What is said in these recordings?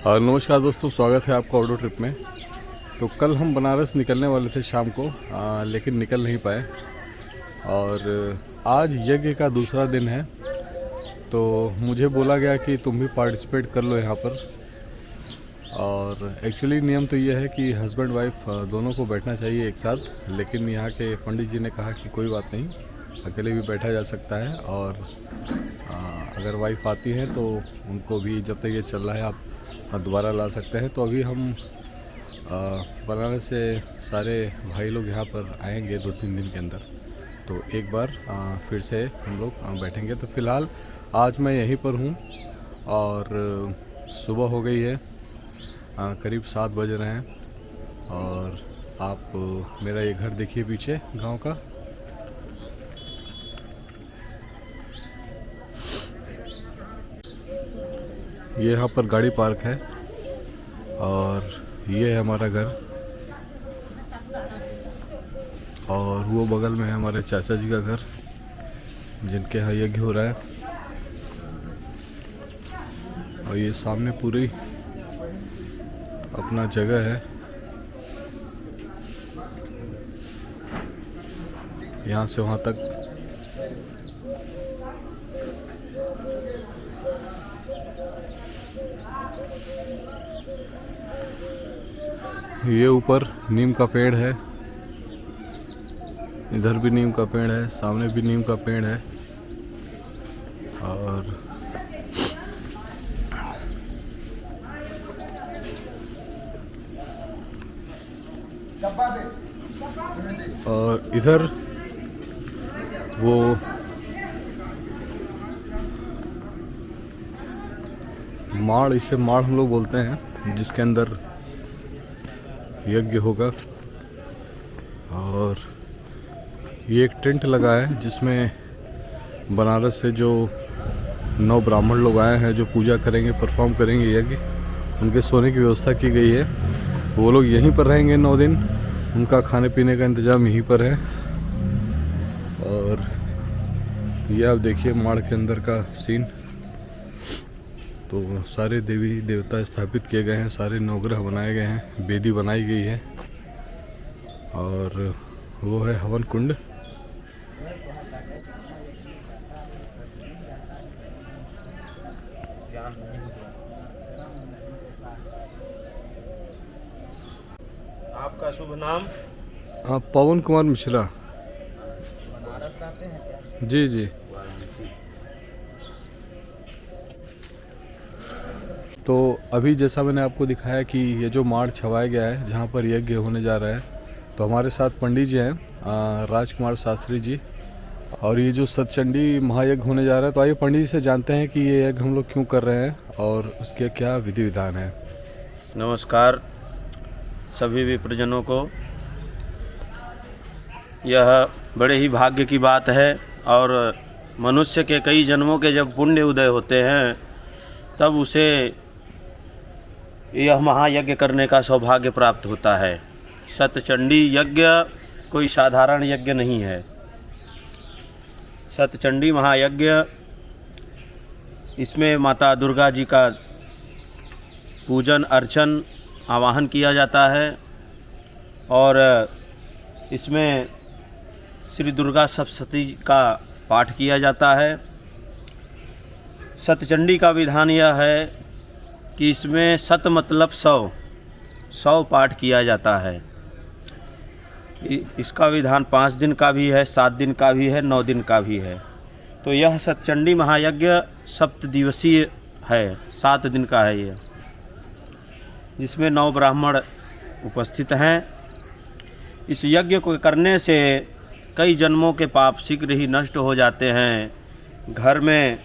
नमस्कार दोस्तों, स्वागत है आपका ऑटो ट्रिप में। तो कल हम बनारस निकलने वाले थे शाम को, लेकिन निकल नहीं पाए। और आज यज्ञ का दूसरा दिन है, तो मुझे बोला गया कि तुम भी पार्टिसिपेट कर लो यहाँ पर। और एक्चुअली नियम तो ये है कि हस्बैंड वाइफ दोनों को बैठना चाहिए एक साथ, लेकिन यहाँ के पंडित जी ने कहा कि कोई बात नहीं, अकेले भी बैठा जा सकता है। और अगर वाइफ आती है तो उनको भी, जब तक ये चल रहा है, आप दोबारा ला सकते हैं। तो अभी हम बनारस से सारे भाई लोग यहाँ पर आएंगे 2-3 दिन के अंदर, तो एक बार फिर से हम लोग बैठेंगे। तो फ़िलहाल आज मैं यहीं पर हूँ और सुबह हो गई है, करीब 7 बज रहे हैं। और आप मेरा ये घर देखिए पीछे गांव का। ये यहाँ पर गाड़ी पार्क है और ये है हमारा घर। और वो बगल में है हमारे चाचा जी का घर, जिनके यहाँ यज्ञ हो रहा है। और ये सामने पूरी अपना जगह है, यहाँ से वहाँ तक। ये ऊपर नीम का पेड़ है, इधर भी नीम का पेड़ है, सामने भी नीम का पेड़ है। और इधर वो माड़, इसे माड़ हम लोग बोलते हैं, जिसके अंदर यज्ञ होगा। और ये एक टेंट लगा है जिसमें बनारस से जो 9 ब्राह्मण लोग आए हैं, जो पूजा करेंगे, परफॉर्म करेंगे यज्ञ, उनके सोने की व्यवस्था की गई है। वो लोग यहीं पर रहेंगे 9 दिन, उनका खाने पीने का इंतज़ाम यहीं पर है। और ये आप देखिए माड़ के अंदर का सीन। तो सारे देवी देवता स्थापित किए गए हैं, सारे नवग्रह बनाए गए हैं, वेदी बनाई गई है। और वो है हवन कुंड। आपका शुभ नाम? पवन कुमार मिश्रा। बनारस रहते हैं क्या? जी जी। तो अभी जैसा मैंने आपको दिखाया कि ये जो माड़ छवाया गया है, जहाँ पर यज्ञ होने जा रहा है, तो हमारे साथ पंडित जी हैं, राजकुमार शास्त्री जी। और ये जो सतचंडी महायज्ञ होने जा रहा है, तो आइए पंडित जी से जानते हैं कि ये यज्ञ हम लोग क्यों कर रहे हैं और उसके क्या विधि विधान है। नमस्कार सभी विप्रजनों को। यह बड़े ही भाग्य की बात है, और मनुष्य के कई जन्मों के जब पुण्य उदय होते हैं, तब उसे यह महायज्ञ करने का सौभाग्य प्राप्त होता है। सतचंडी यज्ञ कोई साधारण यज्ञ नहीं है। सतचंडी महायज्ञ, इसमें माता दुर्गा जी का पूजन अर्चन आवाहन किया जाता है। और इसमें श्री दुर्गा सप्तशती का पाठ किया जाता है। सतचंडी का विधान यह है कि इसमें सत मतलब 100 पाठ किया जाता है। इसका विधान 5 दिन का भी है, 7 दिन का भी है, 9 दिन का भी है। तो यह सतचंडी महायज्ञ 7 दिवसीय है, 7 दिन का है यह, जिसमें 9 ब्राह्मण उपस्थित हैं। इस यज्ञ को करने से कई जन्मों के पाप शीघ्र ही नष्ट हो जाते हैं। घर में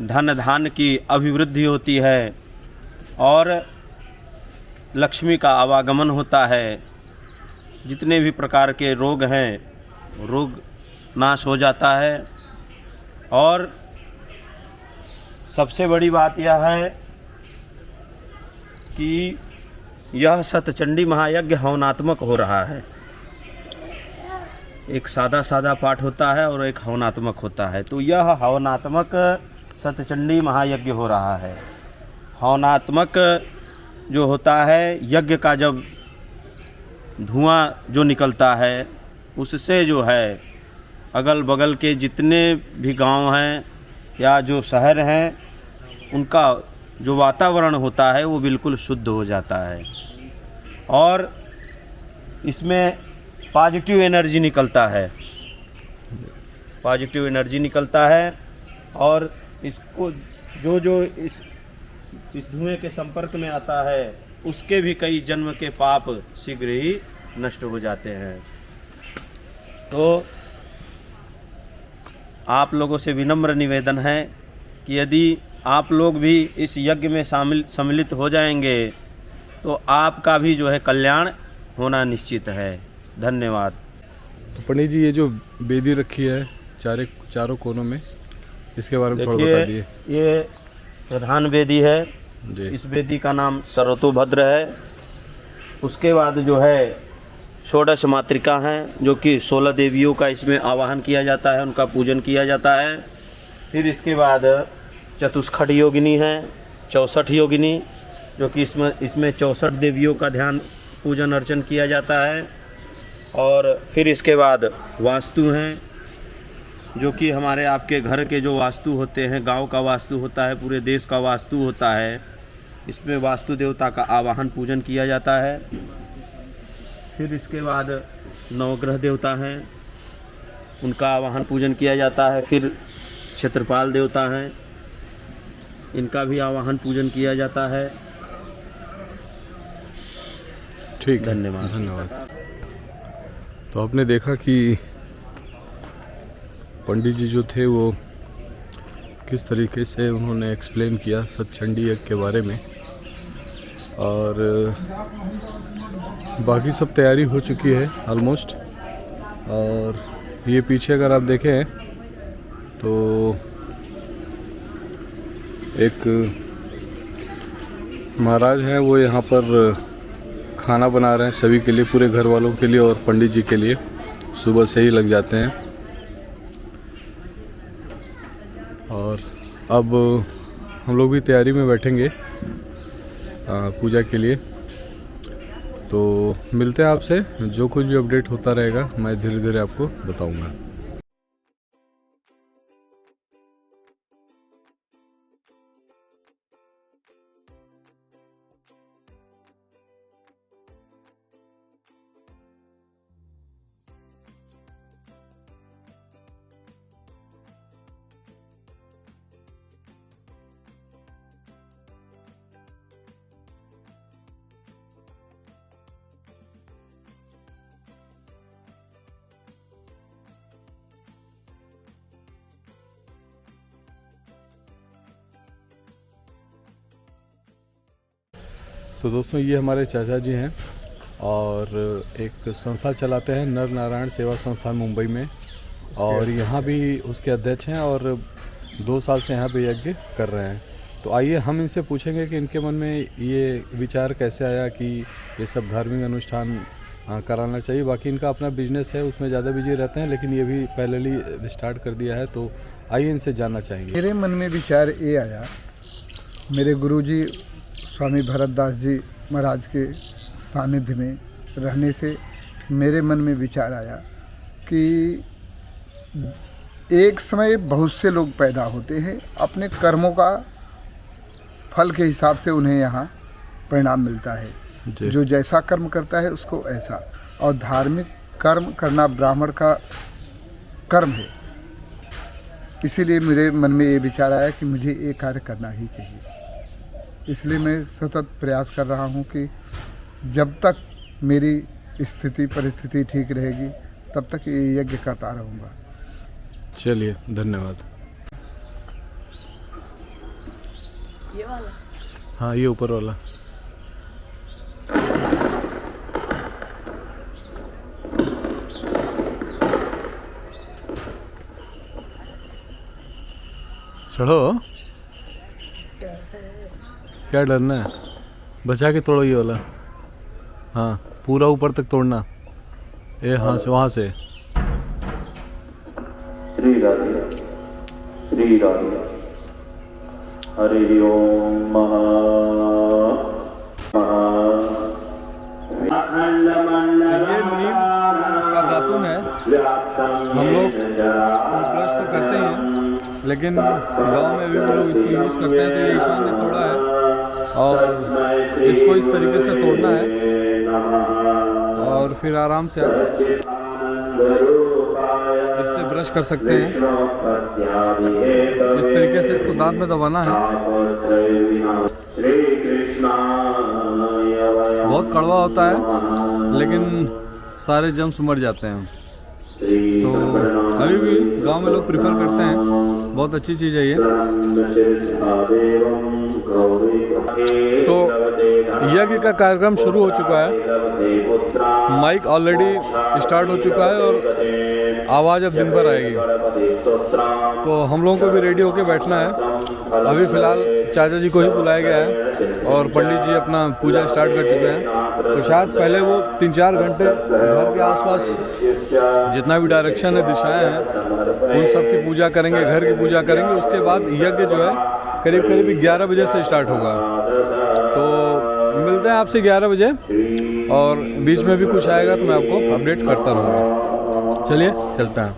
धन धान्य की अभिवृद्धि होती है और लक्ष्मी का आवागमन होता है। जितने भी प्रकार के रोग हैं, रोग नाश हो जाता है। और सबसे बड़ी बात यह है कि यह सतचंडी महायज्ञ हवनात्मक हो रहा है। एक सादा पाठ होता है और एक हवनात्मक होता है। तो यह हवनात्मक सतचंडी महायज्ञ हो रहा है। हवनात्मक जो होता है यज्ञ का, जब धुआं जो निकलता है उससे जो है अगल बगल के जितने भी गांव हैं या जो शहर हैं उनका जो वातावरण होता है वो बिल्कुल शुद्ध हो जाता है और इसमें पॉजिटिव एनर्जी निकलता है, पॉजिटिव एनर्जी निकलता है और इसको जो जो इस धुएं के संपर्क में आता है उसके भी कई जन्म के पाप शीघ्र ही नष्ट हो जाते हैं। तो आप लोगों से विनम्र निवेदन है कि यदि आप लोग भी इस यज्ञ में सम्मिलित हो जाएंगे तो आपका भी जो है कल्याण होना निश्चित है। धन्यवाद। तो पंडित जी, ये जो वेदी रखी है चारों कोनों में, इसके बारे में थोड़ा बता दिए। ये प्रधान वेदी है जी। इस वेदी का नाम सर्वतोभद्र है। उसके बाद जो है षोडश मातृका हैं, जो कि 16 देवियों का इसमें आवाहन किया जाता है, उनका पूजन किया जाता है। फिर इसके बाद चतुष्खट योगिनी है, 64 योगिनी, जो कि इसमें 64 देवियों का ध्यान पूजन अर्चन किया जाता है। और फिर इसके बाद वास्तु हैं, जो कि हमारे आपके घर के जो वास्तु होते हैं, गांव का वास्तु होता है, पूरे देश का वास्तु होता है, इसमें वास्तु देवता का आवाहन पूजन किया जाता है। फिर इसके बाद नवग्रह देवता हैं, उनका आवाहन पूजन किया जाता है। फिर क्षेत्रपाल देवता हैं, इनका भी आवाहन पूजन किया जाता है। ठीक, धन्यवाद। तो आपने देखा कि पंडित जी जो थे वो किस तरीके से उन्होंने एक्सप्लेन किया सतचंडी यज्ञ के बारे में, और बाकी सब तैयारी हो चुकी है ऑलमोस्ट। और ये पीछे अगर आप देखें तो एक महाराज हैं, वो यहाँ पर खाना बना रहे हैं सभी के लिए, पूरे घर वालों के लिए और पंडित जी के लिए। सुबह से ही लग जाते हैं। और अब हम लोग भी तैयारी में बैठेंगे पूजा के लिए। तो मिलते हैं आपसे, जो कुछ भी अपडेट होता रहेगा मैं धीरे धीरे आपको बताऊंगा। तो दोस्तों, ये हमारे चाचा जी हैं और एक संस्था चलाते हैं, नर नारायण सेवा संस्थान मुंबई में, और यहाँ भी उसके अध्यक्ष हैं और 2 साल से यहाँ पे यज्ञ कर रहे हैं। तो आइए हम इनसे पूछेंगे कि इनके मन में ये विचार कैसे आया कि ये सब धार्मिक अनुष्ठान कराना चाहिए। बाकी इनका अपना बिजनेस है, उसमें ज़्यादा बिजी रहते हैं, लेकिन ये भी पहले स्टार्ट कर दिया है। तो आइए इनसे जानना चाहेंगे। मेरे मन में विचार ये आया, मेरे गुरुजी स्वामी भरतदास जी महाराज के सानिध्य में रहने से मेरे मन में विचार आया कि एक समय बहुत से लोग पैदा होते हैं, अपने कर्मों का फल के हिसाब से उन्हें यहाँ परिणाम मिलता है। जो जैसा कर्म करता है उसको ऐसा, और धार्मिक कर्म करना ब्राह्मण का कर्म है। इसीलिए मेरे मन में ये विचार आया कि मुझे ये कार्य करना ही चाहिए। इसलिए मैं सतत प्रयास कर रहा हूँ कि जब तक मेरी स्थिति परिस्थिति ठीक रहेगी तब तक ये यज्ञ करता रहूँगा। चलिए, धन्यवाद। ये वाला? हाँ, ये ऊपर वाला। चढ़ो। क्या डरना है, बचा के तोड़ो ये वाला। हाँ, पूरा ऊपर तक तोड़ना। ये हाँ से, वहाँ से। श्री राधे, श्री राधे। हरि ओम ये नीम का दातुन है। हम लोग ब्रश तो करते ही हैं, लेकिन गांव में भी लोग इसको यूज़ करते हैं। तो ये ईशान ने तोड़ा है और इसको इस तरीके से तोड़ना है और फिर आराम से आप इससे ब्रश कर सकते हैं। इस तरीके से इसको दांत में दबाना है। बहुत कड़वा होता है, लेकिन सारे जम्स मर जाते हैं। तो अभी भी गांव में लोग प्रिफर करते हैं। बहुत अच्छी चीज़ है ये। तो यज्ञ का कार्यक्रम शुरू हो चुका है। माइक ऑलरेडी स्टार्ट हो चुका है और आवाज़ अब दिन भर आएगी। तो हम लोगों को भी रेडी होके बैठना है। अभी फ़िलहाल चाचा जी को ही बुलाया गया है और पंडित जी अपना पूजा स्टार्ट कर चुके हैं। तो शायद पहले वो 3-4 घंटे घर के आसपास जितना भी डायरेक्शन है, दिशाएं हैं, उन सब की पूजा करेंगे, घर की पूजा करेंगे। उसके बाद यज्ञ जो है करीब 11 बजे से स्टार्ट होगा। तो मिलते हैं आपसे 11 बजे और बीच में भी कुछ आएगा तो मैं आपको अपडेट करता रहूँगा। चलिए चलते हैं।